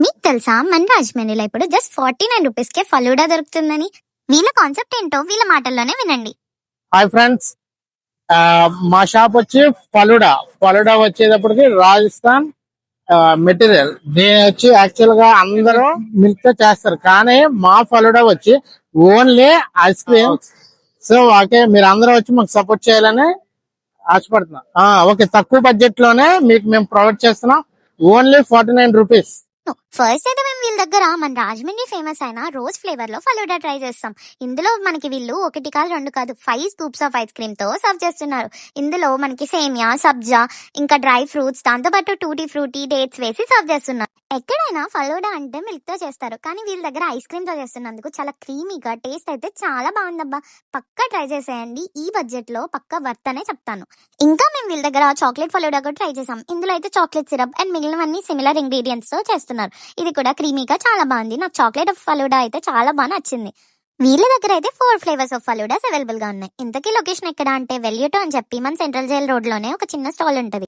మీకు తెలుసా మన రాజమండ్రిలో ఇప్పుడు జస్ట్ 49 రూపీస్ కే ఫలూడా దొరుకుతుందని? వీళ్ళ కాన్సెప్ట్ ఏంటో వీళ్ళ మాటల్లోనే వినండి. హాయ్ ఫ్రెండ్స్, మా షాప్ వచ్చి ఫలుడా వచ్చేటప్పటికి రాజస్థాన్ మెటీరియల్. దీని వచ్చి యాక్చువల్ గా అందరూ మిల్క్ తో చేస్తారు, కానీ మా ఫలుడా వచ్చి only ice cream. So okay, మీరు అందరూ వచ్చి మాకు సపోర్ట్ చేయాలని ఆశపడుతున్నాం. ఓకే, తక్కువ బడ్జెట్ లోనే మీకు మేము ప్రొవైడ్ చేస్తున్నాం. Only 49 rupees. ఫస్ట్ అయితే మేము వీళ్ళ దగ్గర మన రాజమండ్రి ఫేమస్ అయిన రోజ్ ఫ్లేవర్ లో ఫలూడా ట్రై చేస్తాం. ఇందులో మనకి వీళ్ళు 1 కాదు 2 కాదు 5 స్కూప్స్ ఆఫ్ ఐస్ క్రీమ్ తో సర్వ్ చేస్తున్నారు. ఇందులో మనకి సేమియా, సబ్జా, ఇంకా డ్రై ఫ్రూట్స్, దాంతో పాటు టూటీ ఫ్రూటీ, డేట్స్ వేసి సర్వ్ చేస్తున్నారు. ఎక్కడైనా ఫలూడా అంటే మిల్క్ తో చేస్తారు, కానీ వీళ్ళ దగ్గర ఐస్ క్రీమ్ తో చేస్తున్నందుకు చాలా క్రీమీగా, టేస్ట్ అయితే చాలా బాగుందబ్బా. పక్కా ట్రై చేసేయండి. ఈ బడ్జెట్ లో పక్కా వర్త్ అనే చెప్తాను. ఇంకా మేము వీళ్ళ దగ్గర చాక్లెట్ ఫలూడా కూడా ట్రై చేసాం. ఇందులో అయితే చాక్లెట్ సిరప్ అండ్ మిగిలినవన్నీ సిమిలర్ ఇంగ్రీడియంట్స్ తో చేస్తున్నారు. ఇది కూడా క్రీమీగా చాలా బాగుంది. నాకు చాక్లెట్ ఫలూడా అయితే చాలా బాగా నచ్చింది. వీళ్ళ దగ్గర అయితే 4 ఫ్లేవర్స్ ఆఫ్ ఫలూడాస్ అవైలబుల్ గా ఉన్నాయి. ఇంతకీ లొకేషన్ ఎక్కడ అంటే వెల్యూటో అని చెప్పి మన సెంట్రల్ జైల్ రోడ్ లోనే ఒక చిన్న స్టాల్ ఉంటది.